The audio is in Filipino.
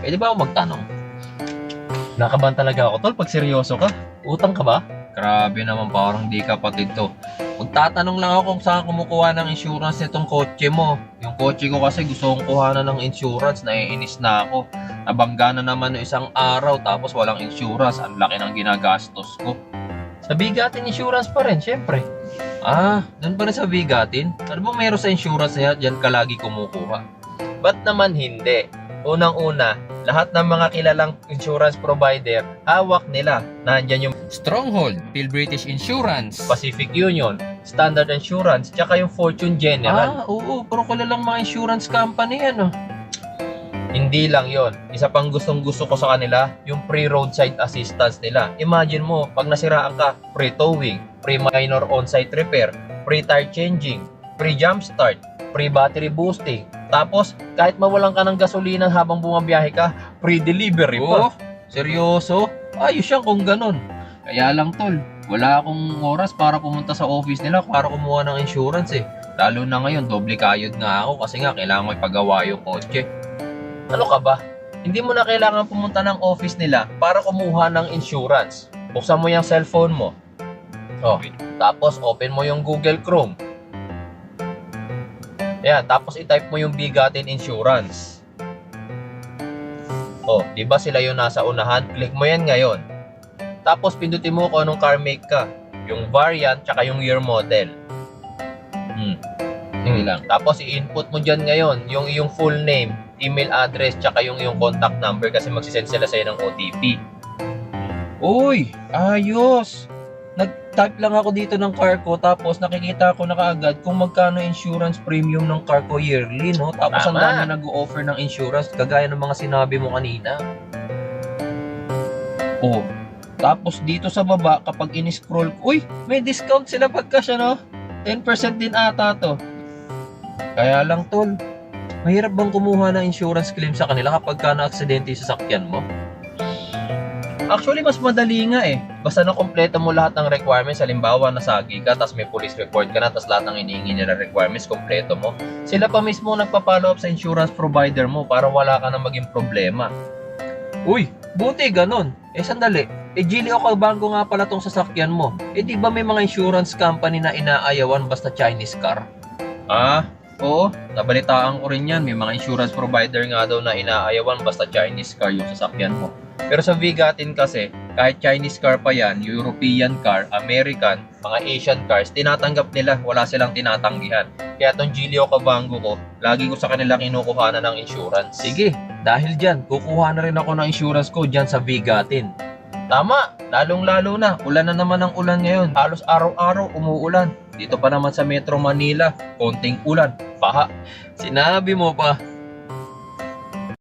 Pwede ba ako magtanong? Nakabahan talaga ako, tol, pag seryoso ka. Utang ka ba? Grabe naman, parang di kapatid to. Magtatanong lang ako kung saan kumukuha ng insurance nitong kotse mo. Yung kotse ko kasi gusto kong kuhanan ng insurance, naiinis na ako. Nabangga na naman no isang araw tapos walang insurance, ang laki ng ginagastos ko. Sa Bigatin Insurance pa rin, syempre. Doon pa rin sa Bigatin? Ano ba meron sa insurance na yan ka lagi kumukuha? Ba't naman hindi? Unang-una, lahat ng mga kilalang insurance provider, hawak nila. Nandyan yung Stronghold, Phil British Insurance, Pacific Union, Standard Insurance, tsaka yung Fortune General. Oo, pero kilalang mga insurance company yan. Hindi lang yon. Isa pang gustong-gusto ko sa kanila, yung free roadside assistance nila. Imagine mo, pag nasiraan ka, free towing, free minor on-site repair, free tire changing, free jump start, free battery boosting. Tapos, kahit mawalan ka ng gasolina habang bumabiyahe ka, free delivery pa. Seryoso? Ayos yan kung ganun. Kaya lang tol, wala akong oras para pumunta sa office nila para kumuha ng insurance eh. Lalo na ngayon, doble kayod nga ako kasi nga kailangan ko ipagawa yung kotse. Ano ka ba? Hindi mo na kailangan pumunta ng office nila para kumuha ng insurance. Buksan mo yung cellphone mo. Tapos open mo yung Google Chrome. Ayan, tapos i-type mo yung Bigatin Insurance. Di ba sila yung nasa unahan? Click mo yan ngayon. Tapos pindutin mo kung anong car make ka. Yung variant, tsaka yung year model. Yun lang. Tapos i-input mo dyan ngayon yung iyong full name, email address, tsaka yung iyong contact number kasi magsisend sila sa'yo ng OTP. Uy, ayos! Nag-type lang ako dito ng car ko tapos nakikita ko na kaagad kung magkano insurance premium ng car ko yearly, no? Tapos ang dami nag-o-offer ng insurance kagaya ng mga sinabi mo kanina. Tapos dito sa baba kapag in-scroll ko, may discount sila pagkas, no? 10% din ata to. Kaya lang tol, mahirap bang kumuha ng insurance claim sa kanila kapag ka na-aksidente sa sasakyan mo? Actually, mas madali nga eh. Basta na-kompleto mo lahat ng requirements. Halimbawa, nasagi ka, tapos may police report ka na, tapos lahat ng inihingi nila requirements, kompleto mo. Sila pa mismo nagpa-follow up sa insurance provider mo para wala ka na maging problema. Uy, buti ganun. Sandali. Gili o Kabango nga pala tong sasakyan mo. Di ba may mga insurance company na inaayawan basta Chinese car? Oo. Nabalitaan ko rin yan. May mga insurance provider nga daw na inaayawan basta Chinese car yung sasakyan mo. Pero sa Bigatin kasi, kahit Chinese car pa yan, European car, American, mga Asian cars, tinatanggap nila, wala silang tinatanggihan. Kaya tong Gilio Cabango ko, lagi ko sa kanila kinukuha na ng insurance. Sige, dahil dyan, kukuha na rin ako ng insurance ko dyan sa Bigatin. Tama, lalong-lalo na, ulan na naman ang ulan ngayon. Halos araw-araw umuulan. Dito pa naman sa Metro Manila, konting ulan, paha. Sinabi mo pa.